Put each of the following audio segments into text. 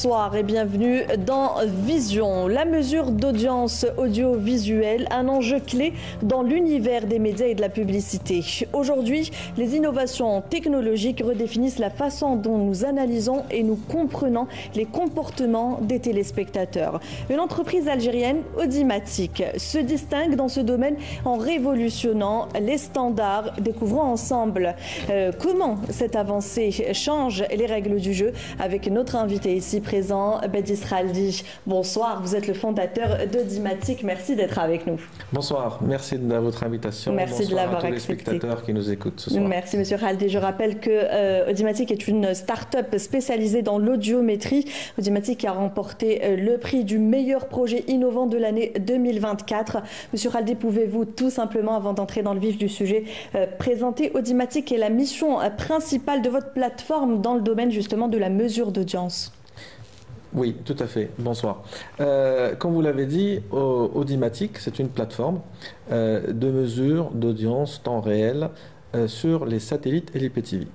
bonsoir et bienvenue dans Vision. La mesure d'audience audiovisuelle, un enjeu clé dans l'univers des médias et de la publicité. Aujourd'hui, les innovations technologiques redéfinissent la façon dont nous analysons et nous comprenons les comportements des téléspectateurs. Une entreprise algérienne, Audimatic, se distingue dans ce domaine en révolutionnant les standards. Découvrons ensemble comment cette avancée change les règles du jeu avec notre invité ici présent, Badis Khaldi. Bonsoir, vous êtes le fondateur d'Audimatic. Merci d'être avec nous. Bonsoir, merci de votre invitation. Merci de l'avoir accepté. À tous les spectateurs qui nous écoutent ce soir. Merci Monsieur Khaldi. Je rappelle que Audimatic est une start-up spécialisée dans l'audiométrie. Audimatic a remporté le prix du meilleur projet innovant de l'année 2024. Monsieur Khaldi, pouvez-vous tout simplement, avant d'entrer dans le vif du sujet, présenter Audimatic et la mission principale de votre plateforme dans le domaine justement de la mesure d'audience? Oui, tout à fait. Bonsoir. Comme vous l'avez dit, Audimatic, c'est une plateforme de mesure d'audience temps réel sur les satellites et les PTV.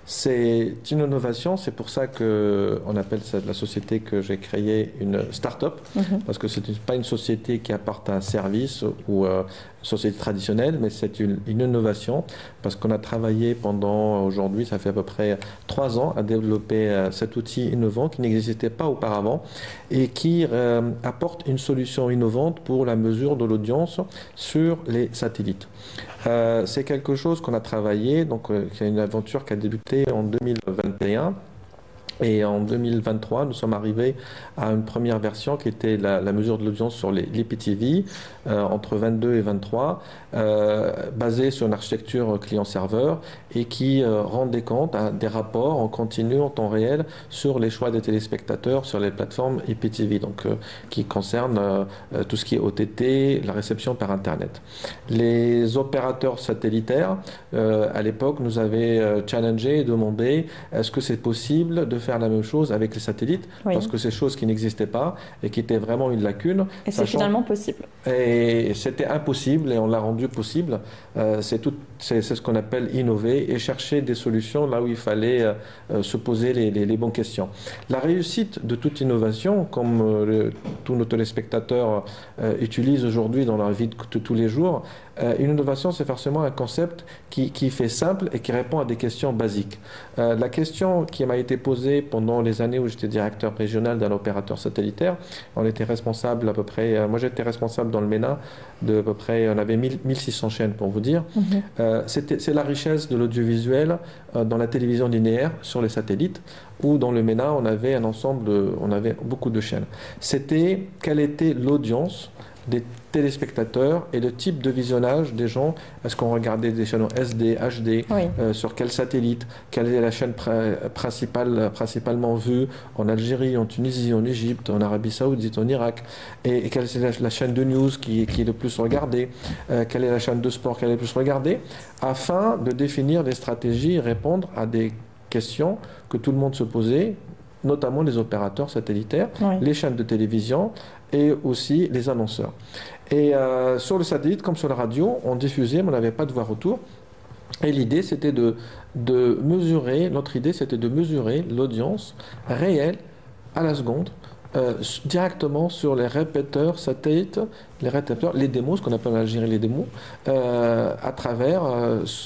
C'est une innovation, c'est pour ça qu'on appelle ça, la société que j'ai créée, une start-up, parce que ce n'est pas une société qui apporte un service ou une société traditionnelle, mais c'est une innovation, parce qu'on a travaillé pendant, aujourd'hui, ça fait à peu près 3 ans, à développer cet outil innovant qui n'existait pas auparavant et qui apporte une solution innovante pour la mesure de l'audience sur les satellites. C'est quelque chose qu'on a travaillé, donc c'est une aventure qui a débuté en 2021. Et en 2023, nous sommes arrivés à une première version qui était la mesure de l'audience sur les PTV entre 22 et 23, basée sur une architecture client-serveur et qui rendait compte des rapports en continu, en temps réel, sur les choix des téléspectateurs sur les plateformes IPTV, donc qui concernent tout ce qui est OTT, la réception par Internet. Les opérateurs satellitaires, à l'époque, nous avaient challengé et demandé est-ce que c'est possible de faire la même chose avec les satellites, parce que c'est des choses qui n'existaient pas et qui étaient vraiment une lacune. Et c'est finalement possible. Et c'était impossible et on l'a rendu possible. C'est ce qu'on appelle innover et chercher des solutions là où il fallait se poser les bonnes questions. La réussite de toute innovation, comme tous nos téléspectateurs utilisent aujourd'hui dans leur vie de tous les jours, une innovation, c'est forcément un concept qui fait simple et qui répond à des questions basiques. La question qui m'a été posée pendant les années où j'étais directeur régional d'un opérateur satellitaire, on était responsable à peu près, moi j'étais responsable dans le MENA de à peu près, on avait 1600 chaînes pour vous dire. C'est la richesse de l'audiovisuel dans la télévision linéaire sur les satellites, où dans le MENA on avait un ensemble, on avait beaucoup de chaînes. C'était quelle était l'audience des téléspectateurs et le type de visionnage des gens. Est-ce qu'on regardait des chaînes SD, HD, sur quel satellite, quelle est la chaîne principalement vue en Algérie, en Tunisie, en Égypte, en Arabie Saoudite, en Irak, et quelle est la chaîne de news qui est le plus regardée, quelle est la chaîne de sport qui est le plus regardée, afin de définir des stratégies et répondre à des questions que tout le monde se posait, notamment les opérateurs satellitaires, les chaînes de télévision et aussi les annonceurs. Et sur le satellite, comme sur la radio, on diffusait, mais on n'avait pas de voix retour. Et l'idée, c'était de mesurer, notre idée, c'était de mesurer l'audience réelle à la seconde, directement sur les répéteurs satellites, les démos, ce qu'on appelle en Algérie les démos, à travers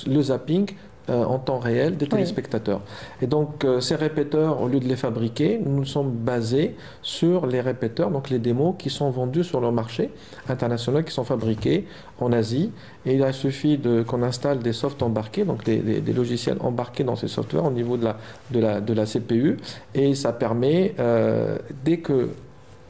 le zapping en temps réel des téléspectateurs. Et donc ces répéteurs, au lieu de les fabriquer, nous nous sommes basés sur les répéteurs, donc les démos qui sont vendus sur le marché international, qui sont fabriqués en Asie. Et il suffit qu'on installe des softs embarqués, donc des logiciels embarqués dans ces softwares au niveau de la CPU. Et ça permet, dès que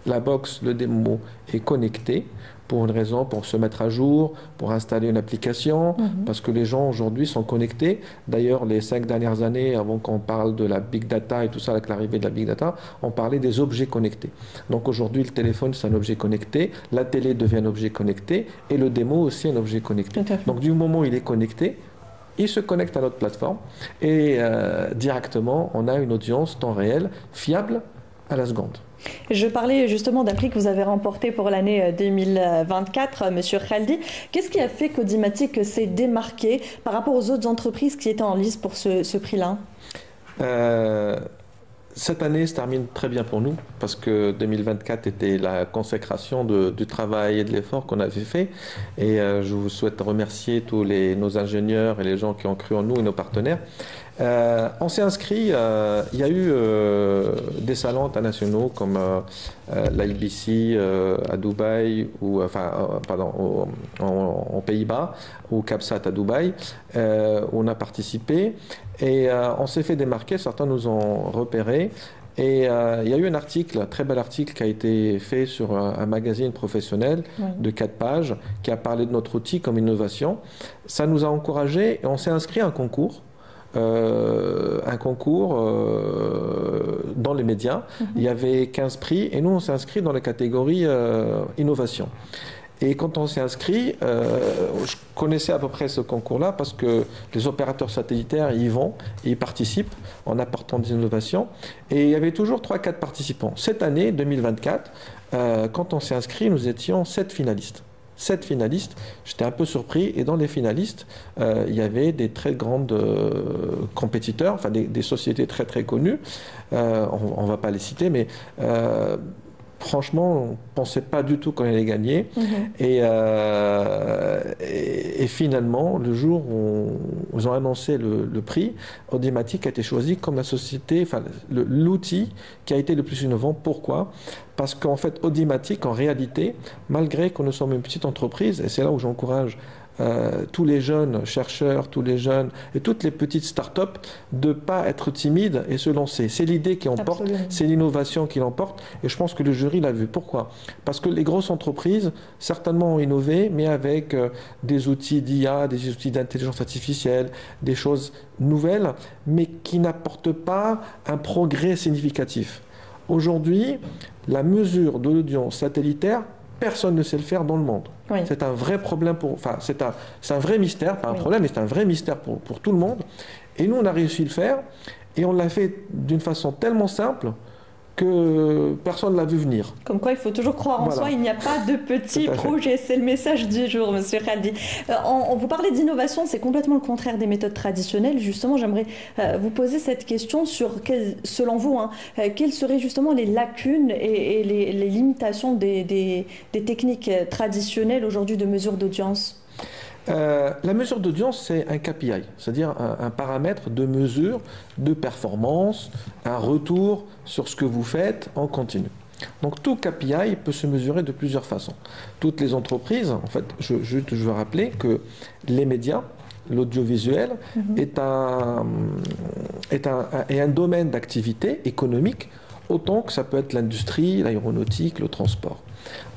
la box, le démo est connecté, pour une raison, pour se mettre à jour, pour installer une application, parce que les gens aujourd'hui sont connectés. D'ailleurs, les 5 dernières années, avant qu'on parle de la big data et tout ça, avec l'arrivée de la big data, on parlait des objets connectés. Donc aujourd'hui, le téléphone, c'est un objet connecté, la télé devient un objet connecté, et le démo aussi un objet connecté. Donc du moment où il est connecté, il se connecte à notre plateforme, et directement, on a une audience temps réel, fiable, à la seconde. Je parlais justement d'un prix que vous avez remporté pour l'année 2024, Monsieur Khaldi. Qu'est-ce qui a fait qu'Audimatic s'est démarqué par rapport aux autres entreprises qui étaient en lice pour ce prix-là? Cette année se termine très bien pour nous parce que 2024 était la consécration du travail et de l'effort qu'on avait fait. Et je vous souhaite remercier tous nos ingénieurs et les gens qui ont cru en nous et nos partenaires. On s'est inscrit, il y a eu des salons internationaux comme l'IBC à Dubaï, ou pardon, aux Pays-Bas, ou CAPSAT à Dubaï, où on a participé. Et on s'est fait démarquer, certains nous ont repérés. Et il y a eu un article, un très bel article qui a été fait sur un magazine professionnel de 4 pages qui a parlé de notre outil comme innovation. Ça nous a encouragés et on s'est inscrit à un concours. Dans les médias. Il y avait 15 prix et nous on s'est inscrit dans la catégorie innovation. Et quand on s'est inscrit, je connaissais à peu près ce concours-là parce que les opérateurs satellitaires y vont, et y participent en apportant des innovations. Et il y avait toujours 3-4 participants. Cette année, 2024, quand on s'est inscrit, nous étions 7 finalistes. 7 finalistes, j'étais un peu surpris, et dans les finalistes, il y avait des très grandes compétiteurs, enfin des sociétés très très connues, on ne va pas les citer, mais franchement, on ne pensait pas du tout qu'on allait gagner. Et finalement, le jour où ils ont annoncé le prix, Audimatic a été choisi comme la société, enfin l'outil qui a été le plus innovant. Pourquoi ? Parce qu'en fait, Audimatic, en réalité, malgré que nous sommes une petite entreprise, et c'est là où j'encourage tous les jeunes chercheurs, tous les jeunes et toutes les petites startups de ne pas être timides et se lancer. C'est l'idée qui emporte, c'est l'innovation qui l'emporte, et je pense que le jury l'a vu. Pourquoi ? Parce que les grosses entreprises, certainement ont innové, mais avec des outils d'IA, des outils d'intelligence artificielle, des choses nouvelles, mais qui n'apportent pas un progrès significatif. Aujourd'hui, la mesure de l'audience satellitaire, personne ne sait le faire dans le monde. Oui. C'est un vrai problème c'est un vrai mystère, pas un problème, mais c'est un vrai mystère pour tout le monde. Et nous, on a réussi à le faire, et on l'a fait d'une façon tellement simple que personne ne l'a vu venir. Comme quoi, il faut toujours croire en soi, il n'y a pas de petits projets. C'est le message du jour, Monsieur Khaldi. On vous parlait d'innovation, c'est complètement le contraire des méthodes traditionnelles. Justement, j'aimerais vous poser cette question sur, selon vous, quelles seraient justement les lacunes et les limitations des techniques traditionnelles aujourd'hui de mesure d'audience ? La mesure d'audience, c'est un KPI, c'est-à-dire un paramètre de mesure de performance, un retour sur ce que vous faites en continu. Donc tout KPI peut se mesurer de plusieurs façons. Toutes les entreprises, en fait, je veux rappeler que les médias, l'audiovisuel est un domaine d'activité économique autant que ça peut être l'industrie, l'aéronautique, le transport.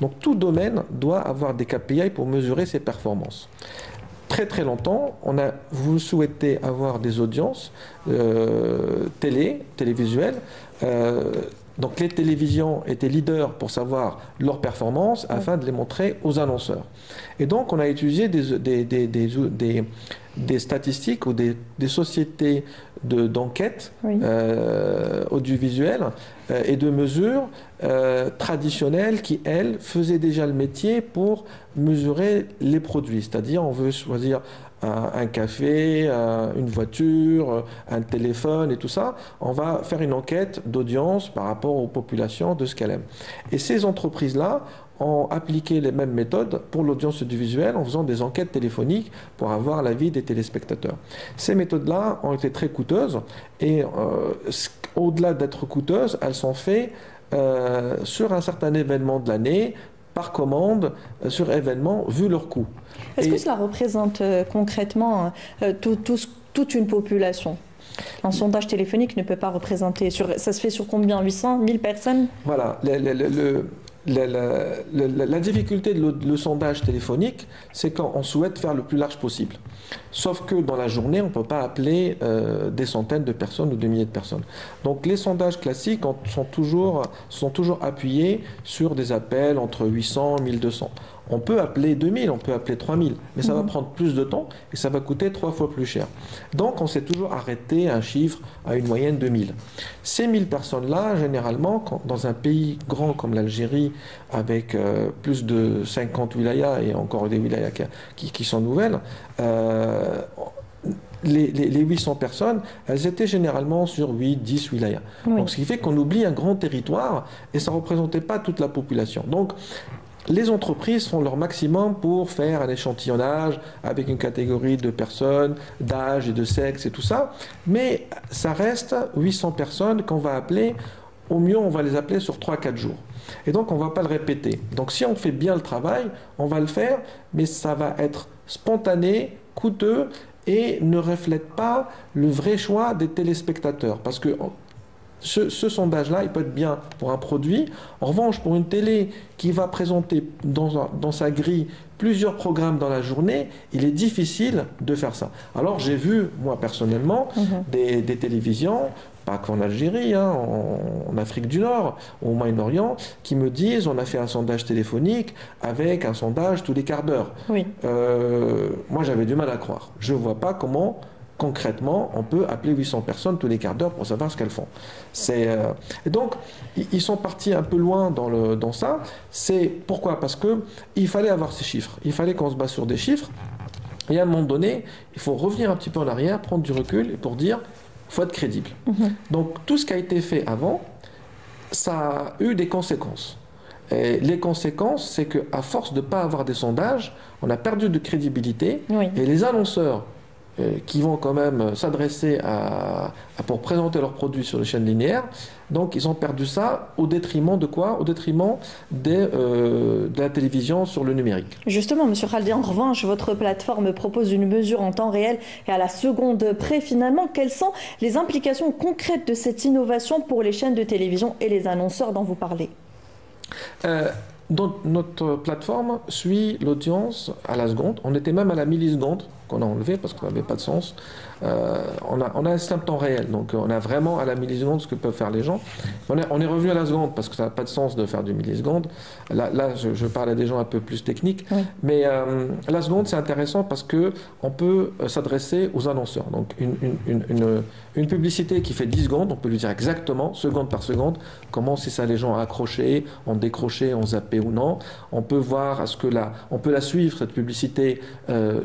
Donc tout domaine doit avoir des KPI pour mesurer ses performances. Très très longtemps, vous souhaitez avoir des audiences télévisuelles. Donc les télévisions étaient leaders pour savoir leurs performances afin de les montrer aux annonceurs. Et donc on a utilisé des statistiques ou des sociétés d'enquête audiovisuelle et de mesures traditionnelles qui, elles, faisaient déjà le métier pour mesurer les produits. C'est-à-dire, on veut choisir un café, une voiture, un téléphone et tout ça. On va faire une enquête d'audience par rapport aux populations de ce qu'elles aiment. Et ces entreprises-là ont appliqué les mêmes méthodes pour l'audience audiovisuelle en faisant des enquêtes téléphoniques pour avoir l'avis des téléspectateurs. Ces méthodes-là ont été très coûteuses et au-delà d'être coûteuses, elles sont faites sur un certain événement de l'année, par commande, sur événement, vu leur coût. Est-ce que cela représente concrètement toute une population ? Un sondage téléphonique ne peut pas représenter, ça se fait sur combien ? 800, 1000 personnes ? Voilà, la difficulté de le sondage téléphonique, c'est qu'on souhaite faire le plus large possible. Sauf que dans la journée, on ne peut pas appeler des centaines de personnes ou des milliers de personnes. Donc les sondages classiques sont toujours appuyés sur des appels entre 800 et 1200. On peut appeler 2000, on peut appeler 3000, mais ça va prendre plus de temps et ça va coûter 3 fois plus cher. Donc on s'est toujours arrêté à un chiffre à une moyenne de 1000. Ces 1000 personnes-là, généralement, dans un pays grand comme l'Algérie, avec plus de 50 wilayas et encore des wilayas qui sont nouvelles, les 800 personnes, elles étaient généralement sur 8, 10 wilayas. Oui. Donc, ce qui fait qu'on oublie un grand territoire et ça ne représentait pas toute la population. Donc, les entreprises font leur maximum pour faire un échantillonnage avec une catégorie de personnes, d'âge et de sexe et tout ça, mais ça reste 800 personnes qu'on va appeler, au mieux on va les appeler sur 3-4 jours. Et donc on ne va pas le répéter. Donc si on fait bien le travail, on va le faire, mais ça va être spontané, coûteux et ne reflète pas le vrai choix des téléspectateurs. Parce que ce sondage-là, il peut être bien pour un produit. En revanche, pour une télé qui va présenter dans sa grille plusieurs programmes dans la journée, il est difficile de faire ça. Alors j'ai vu, moi personnellement, des télévisions, pas qu'en Algérie, hein, en Afrique du Nord, au Moyen-Orient, qui me disent on a fait un sondage téléphonique avec un sondage tous les quarts d'heure. Oui. Moi j'avais du mal à croire. Je ne vois pas comment concrètement, on peut appeler 800 personnes tous les quarts d'heure pour savoir ce qu'elles font. Et donc, ils sont partis un peu loin dans ça. C'est pourquoi? Parce qu'il fallait avoir ces chiffres. Il fallait qu'on se base sur des chiffres. Et à un moment donné, il faut revenir un petit peu en arrière, prendre du recul et pour dire, il faut être crédible. Donc, tout ce qui a été fait avant, ça a eu des conséquences. Et les conséquences, c'est qu'à force de ne pas avoir des sondages, on a perdu de crédibilité. Oui. Et les annonceurs qui vont quand même s'adresser pour présenter leurs produits sur les chaînes linéaires. Donc ils ont perdu ça au détriment de quoi? Au détriment de la télévision sur le numérique. Justement, M. Khaldi, en revanche, votre plateforme propose une mesure en temps réel et à la seconde près. Finalement, quelles sont les implications concrètes de cette innovation pour les chaînes de télévision et les annonceurs dont vous parlez? Donc, notre plateforme suit l'audience à la seconde. On était même à la milliseconde qu'on a enlevé parce que ça n'avait pas de sens. On a un système temps réel, donc on a vraiment à la milliseconde ce que peuvent faire les gens. On est revenu à la seconde parce que ça n'a pas de sens de faire du milliseconde. Là je parle à des gens un peu plus techniques, oui. Mais la seconde c'est intéressant parce qu'on peut s'adresser aux annonceurs. Donc une publicité qui fait 10 secondes, on peut lui dire exactement, seconde par seconde, comment si ça les gens ont accroché, ont décroché, ont zappé ou non. On peut voir on peut la suivre cette publicité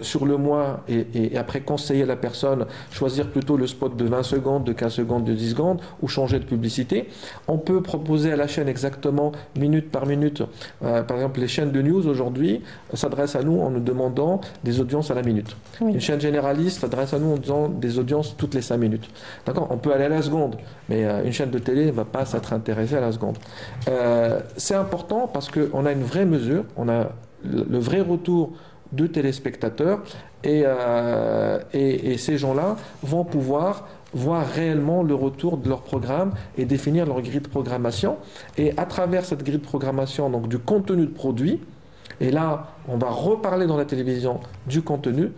sur le mois et après conseiller la personne, choisir plutôt le spot de 20 secondes, de 15 secondes, de 10 secondes ou changer de publicité. On peut proposer à la chaîne exactement minute par minute. Par exemple, les chaînes de news aujourd'hui s'adressent à nous en nous demandant des audiences à la minute. Oui. Une chaîne généraliste s'adresse à nous en disant des audiences toutes les 5 minutes. D'accord ? On peut aller à la seconde, mais une chaîne de télé ne va pas s'être intéressée à la seconde. C'est important parce qu'on a une vraie mesure, on a le vrai retour de téléspectateurs et ces gens-là vont pouvoir voir réellement le retour de leur programme et définir leur grille de programmation. Et à travers cette grille de programmation, donc du contenu de produit, et là, on va reparler dans la télévision du contenu,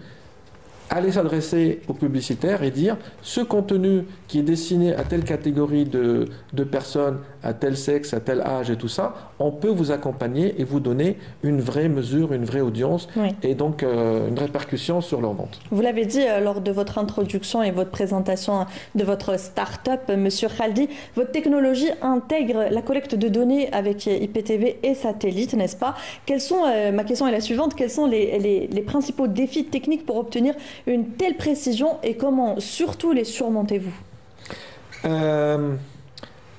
aller s'adresser aux publicitaires et dire ce contenu qui est destiné à telle catégorie de personnes, à tel sexe, à tel âge et tout ça, on peut vous accompagner et vous donner une vraie mesure, une vraie audience, oui. Et donc une répercussion sur leur vente. Vous l'avez dit lors de votre introduction et votre présentation de votre start-up, Monsieur Khaldi, votre technologie intègre la collecte de données avec IPTV et satellite, n'est-ce pas? Ma question est la suivante, quels sont les principaux défis techniques pour obtenir une telle précision et comment surtout les surmontez-vous?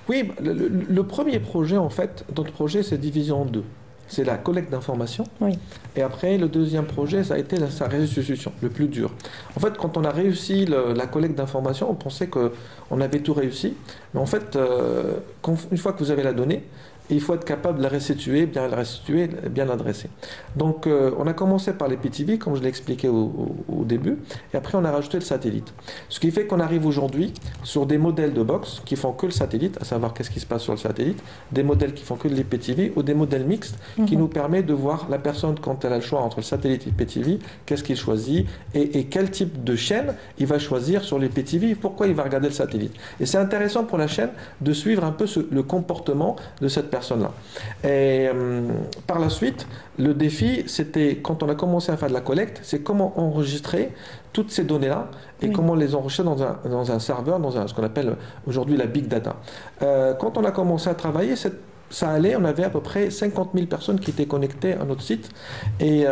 Oui, le premier projet, en fait, notre projet, c'est divisé en deux. C'est la collecte d'informations. Oui. Et après, le deuxième projet, ça a été sa restitution, le plus dur. En fait, quand on a réussi la collecte d'informations, on pensait qu'on avait tout réussi. Mais en fait, une fois que vous avez la donnée, il faut être capable de la restituer, bien l'adresser. Donc, on a commencé par les PTV, comme je l'ai expliqué au début, et après, on a rajouté le satellite. Ce qui fait qu'on arrive aujourd'hui sur des modèles de box qui font que le satellite, à savoir qu'est-ce qui se passe sur le satellite, des modèles qui font que les PTV, ou des modèles mixtes qui nous permettent de voir la personne quand elle a le choix entre le satellite et le PTV, qu'est-ce qu'il choisit, et quel type de chaîne il va choisir sur les PTV, pourquoi il va regarder le satellite. Et c'est intéressant pour la chaîne de suivre un peu le comportement de cette personne-là. Et par la suite, le défi, c'était, quand on a commencé à faire de la collecte, c'est comment enregistrer toutes ces données-là et comment les enregistrer dans un serveur, ce qu'on appelle aujourd'hui la big data. Quand on a commencé à travailler, ça allait, on avait à peu près 50 000 personnes qui étaient connectées à notre site. Et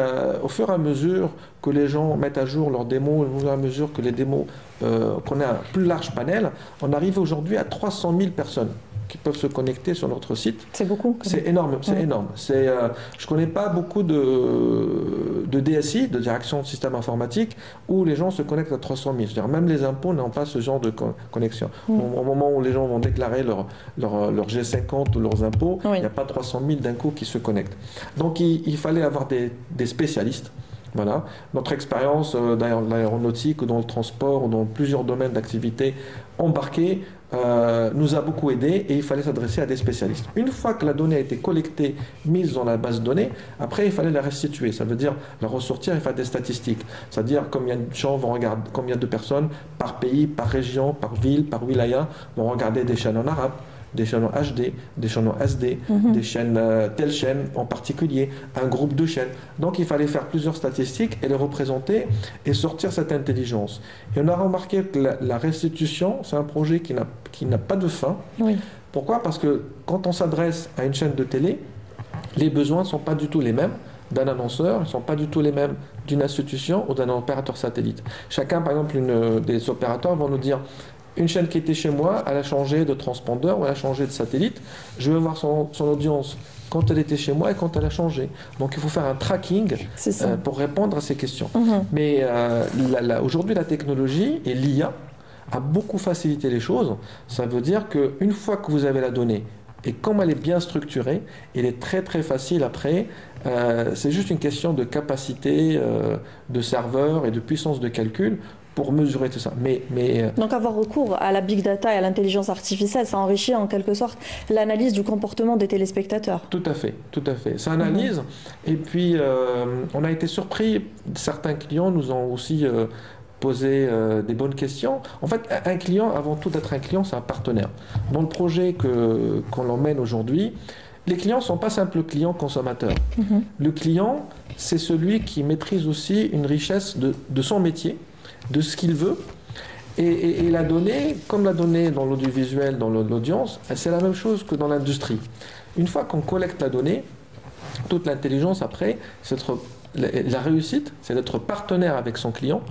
au fur et à mesure que les gens mettent à jour leurs démos, au fur et à mesure que les démos, qu'on a un plus large panel, on arrive aujourd'hui à 300 000 personnes qui peuvent se connecter sur notre site. C'est beaucoup. C'est énorme, c'est énorme. Je ne connais pas beaucoup de DSI, de direction de système informatique, où les gens se connectent à 300 000. C'est-à-dire même les impôts n'ont pas ce genre de connexion. Au moment où les gens vont déclarer leur G50 ou leurs impôts, il n'y a pas 300 000 d'un coup qui se connectent. Donc il fallait avoir des spécialistes. Voilà. Notre expérience dans l'aéronautique ou dans le transport ou dans plusieurs domaines d'activité embarqués nous a beaucoup aidé et il fallait s'adresser à des spécialistes. Une fois que la donnée a été collectée, mise dans la base de données, après il fallait la restituer. Ça veut dire la ressortir et faire des statistiques. C'est-à-dire combien de gens vont regarder, combien de personnes par pays, par région, par ville, par wilaya vont regarder des chaînes en arabe, des chaînes en HD, des chaînes en SD, des chaînes, telle chaîne en particulier, un groupe de chaînes. Donc il fallait faire plusieurs statistiques et les représenter et sortir cette intelligence. Et on a remarqué que la restitution, c'est un projet qui n'a pas de fin. Oui. Pourquoi? Parce que quand on s'adresse à une chaîne de télé, les besoins ne sont pas du tout les mêmes d'un annonceur, ils ne sont pas du tout les mêmes d'une institution ou d'un opérateur satellite. Chacun, par exemple, des opérateurs vont nous dire: une chaîne qui était chez moi, elle a changé de transpondeur ou elle a changé de satellite. Je veux voir son audience quand elle était chez moi et quand elle a changé. Donc il faut faire un tracking pour répondre à ces questions. Mais aujourd'hui, la technologie et l'IA a beaucoup facilité les choses. Ça veut dire qu'une fois que vous avez la donnée, et comme elle est bien structurée, elle est très très facile après. C'est juste une question de capacité de serveur et de puissance de calcul pour mesurer tout ça. Donc avoir recours à la big data et à l'intelligence artificielle, ça enrichit en quelque sorte l'analyse du comportement des téléspectateurs. Tout à fait, tout à fait. Ça analyse. Et puis on a été surpris, certains clients nous ont aussi poser des bonnes questions. En fait, un client, avant tout d'être un client, c'est un partenaire. Dans le projet qu'on emmène aujourd'hui, les clients ne sont pas simples clients consommateurs. Le client, c'est celui qui maîtrise aussi une richesse de son métier, de ce qu'il veut. Et la donnée, comme la donnée dans l'audiovisuel, dans l'audience, c'est la même chose que dans l'industrie. Une fois qu'on collecte la donnée, toute l'intelligence après, la réussite, c'est d'être partenaire avec son client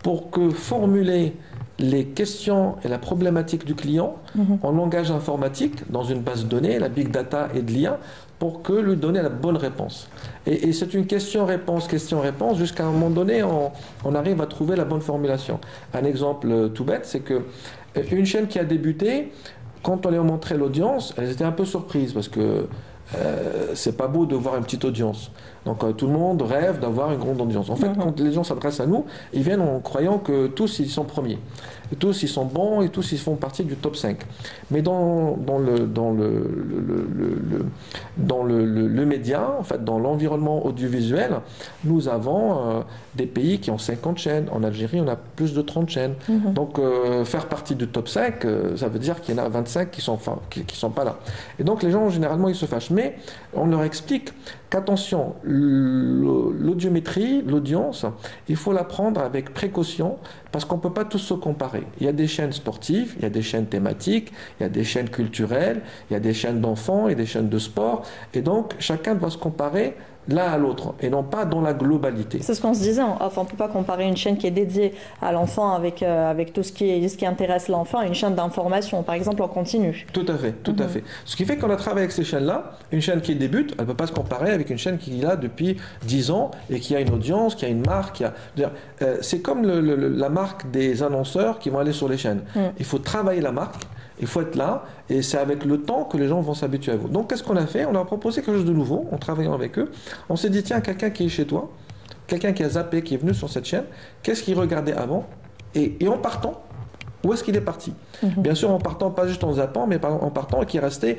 pour que formuler les questions et la problématique du client en langage informatique dans une base de données, la big data et de l'IA, pour que lui donner la bonne réponse. Et c'est une question-réponse, jusqu'à un moment donné, on arrive à trouver la bonne formulation. Un exemple tout bête, c'est qu'une chaîne qui a débuté, quand on lui a montré l'audience, elles étaient un peu surprises parce que c'est pas beau de voir une petite audience. Donc tout le monde rêve d'avoir une grande audience. En fait, quand les gens s'adressent à nous, ils viennent en croyant que tous ils sont premiers. Et tous ils sont bons et tous ils font partie du top 5. Mais dans le média, en fait, dans l'environnement audiovisuel, nous avons des pays qui ont 50 chaînes. En Algérie, on a plus de 30 chaînes. Donc faire partie du top 5, ça veut dire qu'il y en a 25 qui sont pas là. Et donc les gens, généralement, ils se fâchent. Mais on leur explique qu'attention, l'audiométrie, l'audience, il faut la prendre avec précaution parce qu'on ne peut pas tous se comparer. Il y a des chaînes sportives, il y a des chaînes thématiques, il y a des chaînes culturelles, il y a des chaînes d'enfants et des chaînes de sport. Et donc, chacun doit se comparer l'un à l'autre et non pas dans la globalité. C'est ce qu'on se disait. Enfin, on ne peut pas comparer une chaîne qui est dédiée à l'enfant avec tout ce qui intéresse l'enfant à une chaîne d'information, par exemple en continu. Tout à fait, tout à fait. Ce qui fait qu'on a travaillé avec ces chaînes-là. Une chaîne qui débute, elle ne peut pas se comparer avec une chaîne qui est là depuis 10 ans et qui a une audience, qui a une marque. C'est comme la marque des annonceurs qui vont aller sur les chaînes. Il faut travailler la marque. Il faut être là, et c'est avec le temps que les gens vont s'habituer à vous. Donc, qu'est-ce qu'on a fait? On leur a proposé quelque chose de nouveau, en travaillant avec eux. On s'est dit, tiens, quelqu'un qui est chez toi, quelqu'un qui a zappé, qui est venu sur cette chaîne, qu'est-ce qu'il regardait avant? Et en partant, où est-ce qu'il est parti? Bien sûr, en partant, pas juste en zappant, mais en partant et qui est resté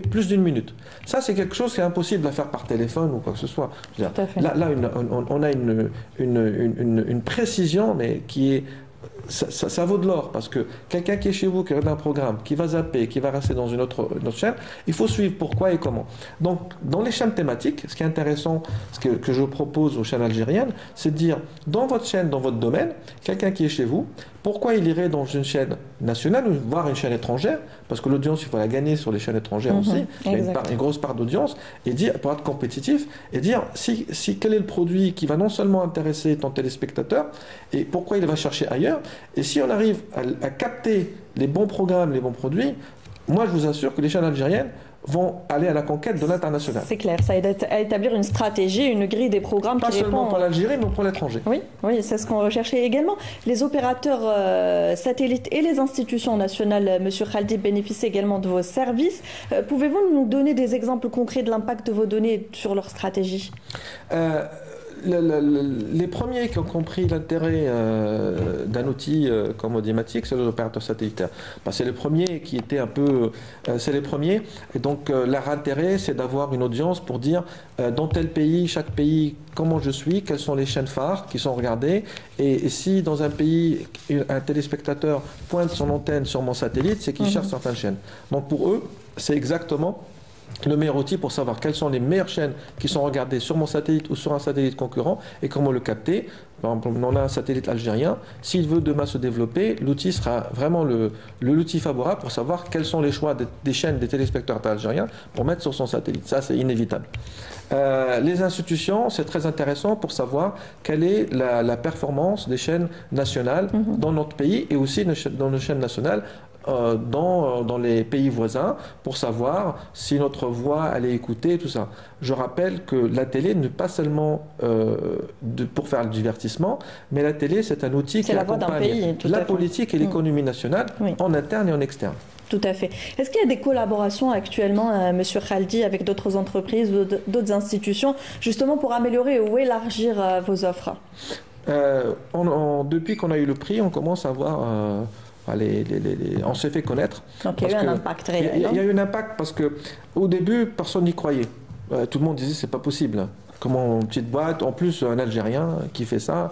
plus d'une minute. Ça, c'est quelque chose qui est impossible à faire par téléphone ou quoi que ce soit. Là, on a une précision, mais qui est... Ça vaut de l'or parce que quelqu'un qui est chez vous, qui regarde un programme, qui va zapper, qui va rester dans une autre chaîne, il faut suivre pourquoi et comment. Donc, dans les chaînes thématiques, ce qui est intéressant, ce que je propose aux chaînes algériennes, c'est de dire, dans votre chaîne, dans votre domaine, quelqu'un qui est chez vous, pourquoi il irait dans une chaîne nationale, voire une chaîne étrangère, parce que l'audience, il faut la gagner sur les chaînes étrangères aussi. Il y a une grosse part d'audience, et dire, pour être compétitif, et dire quel est le produit qui va non seulement intéresser ton téléspectateur, et pourquoi il va chercher ailleurs, et si on arrive à capter les bons programmes, les bons produits, moi je vous assure que les chaînes algériennes vont aller à la conquête de l'international. C'est clair, ça aide à établir une stratégie, une grille des programmes pas qui seulement répond... pour l'Algérie, mais pour l'étranger. Oui, oui, c'est ce qu'on recherchait également. Les opérateurs satellites et les institutions nationales, Monsieur Khaldi, bénéficient également de vos services. Pouvez-vous nous donner des exemples concrets de l'impact de vos données sur leur stratégie? Les premiers qui ont compris l'intérêt d'un outil comme Audimatic, c'est les opérateurs satellitaires. C'est les premiers qui étaient un peu... c'est les premiers. Et donc, leur intérêt, c'est d'avoir une audience pour dire dans tel pays, chaque pays, comment je suis, quelles sont les chaînes phares qui sont regardées. Et si dans un pays, un téléspectateur pointe son antenne sur mon satellite, c'est qu'il cherche certaines chaînes. Donc, pour eux, c'est exactement le meilleur outil pour savoir quelles sont les meilleures chaînes qui sont regardées sur mon satellite ou sur un satellite concurrent et comment le capter. Par exemple, on a un satellite algérien. S'il veut demain se développer, l'outil sera vraiment l'outil favorable pour savoir quels sont les choix des chaînes des téléspectateurs algériens pour mettre sur son satellite. Ça, c'est inévitable. Les institutions, c'est très intéressant pour savoir quelle est la performance des chaînes nationales dans notre pays et aussi dans nos chaînes nationales dans les pays voisins pour savoir si notre voix elle est écoutée, tout ça. Je rappelle que la télé n'est pas seulement pour faire le divertissement, mais la télé c'est un outil qui accompagne la politique et l'économie nationale en interne et en externe. Tout à fait. Est-ce qu'il y a des collaborations actuellement, Monsieur Khaldi, avec d'autres entreprises ou d'autres institutions, justement pour améliorer ou élargir vos offres? Depuis qu'on a eu le prix, on commence à voir... on s'est fait connaître. Donc il y a eu un impact réel. Il y a eu un impact parce qu'au début, personne n'y croyait. Tout le monde disait c'est pas possible. Comment une petite boîte, en plus un Algérien qui fait ça,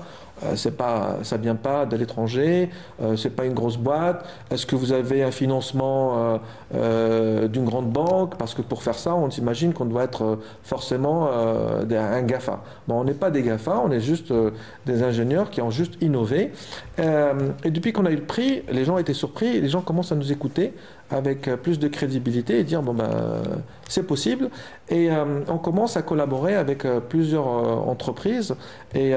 ça vient pas de l'étranger, c'est pas une grosse boîte. Est-ce que vous avez un financement d'une grande banque? Parce que pour faire ça, on s'imagine qu'on doit être forcément un GAFA. Bon, on n'est pas des GAFA, on est juste des ingénieurs qui ont juste innové. Et depuis qu'on a eu le prix, les gens étaient surpris et les gens commencent à nous écouter avec plus de crédibilité et dire bon ben c'est possible et on commence à collaborer avec plusieurs entreprises et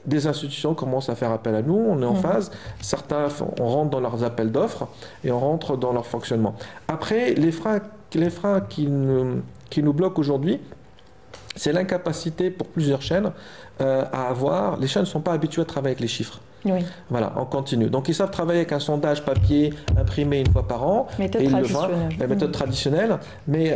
des institutions commencent à faire appel à nous, on est en phase, certains on rentre dans leurs appels d'offres et on rentre dans leur fonctionnement. Après les freins qui nous bloquent aujourd'hui, c'est l'incapacité pour plusieurs chaînes à avoir, les chaînes ne sont pas habituées à travailler avec les chiffres. Oui. Voilà, on continue. Donc ils savent travailler avec un sondage papier imprimé une fois par an. Méthode traditionnelle. La méthode traditionnelle. Mais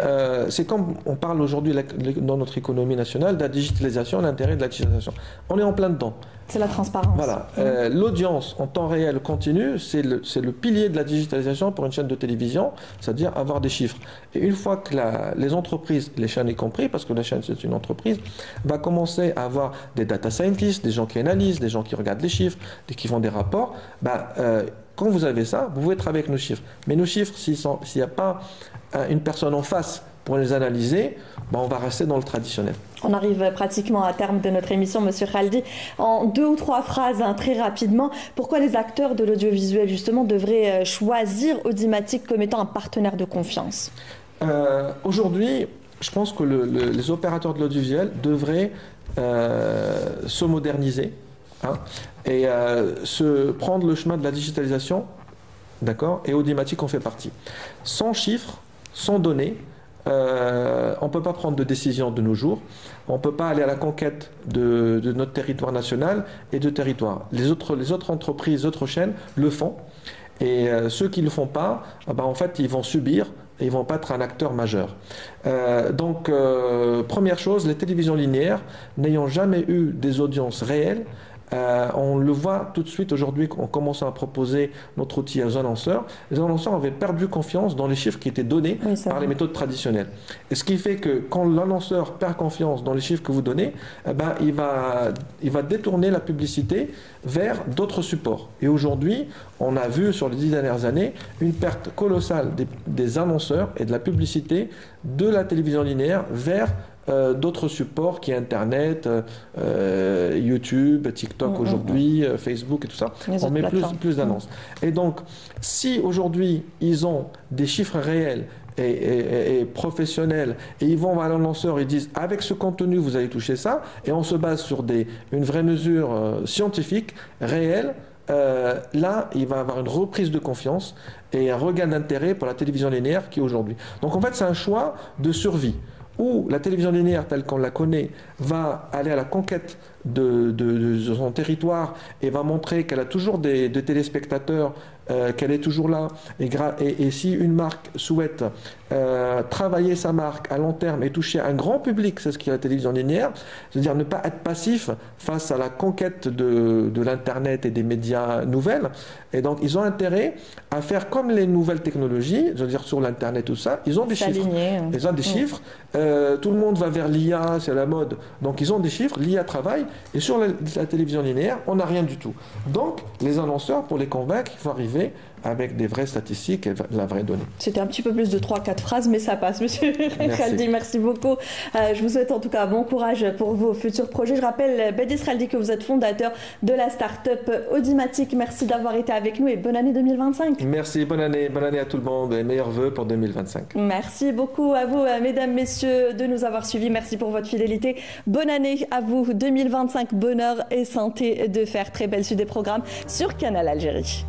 c'est comme on parle aujourd'hui dans notre économie nationale de la digitalisation, l'intérêt de la digitalisation. On est en plein dedans. C'est la transparence. Voilà. L'audience en temps réel continu, c'est le pilier de la digitalisation pour une chaîne de télévision, c'est-à-dire avoir des chiffres. Et une fois que les entreprises, les chaînes y compris, parce que la chaîne c'est une entreprise, va commencer à avoir des data scientists, des gens qui analysent, des gens qui regardent les chiffres, qui font des rapports, quand vous avez ça, vous pouvez travailler avec nos chiffres. Mais nos chiffres, s'il n'y a pas une personne en face pour les analyser, on va rester dans le traditionnel. On arrive pratiquement à terme de notre émission, Monsieur Khaldi. En 2 ou 3 phrases, très rapidement, pourquoi les acteurs de l'audiovisuel, justement, devraient choisir Audimatic comme étant un partenaire de confiance? Aujourd'hui, je pense que les opérateurs de l'audiovisuel devraient se moderniser et se prendre le chemin de la digitalisation, d'accord, et Audimatic en fait partie. Sans chiffres, sans données, on ne peut pas prendre de décision de nos jours, on ne peut pas aller à la conquête de notre territoire national et de territoire. Les autres entreprises, les autres chaînes le font, et ceux qui ne le font pas, en fait, ils vont subir et ils ne vont pas être un acteur majeur. Donc, première chose, les télévisions linéaires, n'ayant jamais eu des audiences réelles, on le voit tout de suite aujourd'hui en commençant à proposer notre outil aux annonceurs. Les annonceurs avaient perdu confiance dans les chiffres qui étaient donnés par les méthodes traditionnelles. Et ce qui fait que quand l'annonceur perd confiance dans les chiffres que vous donnez, il va détourner la publicité vers d'autres supports. Et aujourd'hui, on a vu sur les 10 dernières années une perte colossale des annonceurs et de la publicité de la télévision linéaire vers d'autres supports qui est Internet, YouTube, TikTok aujourd'hui, Facebook et tout ça. On met plus d'annonces. Et donc, si aujourd'hui, ils ont des chiffres réels et professionnels, et ils vont voir l'annonceur, ils disent avec ce contenu vous allez toucher ça, et on se base sur une vraie mesure scientifique, réelle, là il va avoir une reprise de confiance et un regain d'intérêt pour la télévision linéaire qui est aujourd'hui. Donc en fait c'est un choix de survie, où la télévision linéaire telle qu'on la connaît va aller à la conquête de son territoire et va montrer qu'elle a toujours des téléspectateurs, qu'elle est toujours là. Et si une marque souhaite travailler sa marque à long terme et toucher un grand public, c'est ce qu'est la télévision linéaire, c'est-à-dire ne pas être passif face à la conquête de l'Internet et des médias nouvelles. Et donc, ils ont intérêt à faire comme les nouvelles technologies, c'est-à-dire sur l'Internet, tout ça, ils ont des chiffres. Ils ont des chiffres. Tout le monde va vers l'IA, c'est la mode. Donc, ils ont des chiffres, l'IA travaille. Et sur la télévision linéaire, on n'a rien du tout. Donc, les annonceurs, pour les convaincre, il faut arriver avec des vraies statistiques et la vraie donnée. C'était un petit peu plus de 3-4 phrases, mais ça passe, monsieur Khaldi. Merci beaucoup. Je vous souhaite en tout cas bon courage pour vos futurs projets. Je rappelle, Bedis Khaldi, que vous êtes fondateur de la start-up Audimatic. Merci d'avoir été avec nous et bonne année 2025. Merci, bonne année à tout le monde et meilleurs vœux pour 2025. Merci beaucoup à vous, mesdames, messieurs, de nous avoir suivis. Merci pour votre fidélité. Bonne année à vous 2025, bonheur et santé de faire très belle suite des programmes sur Canal Algérie.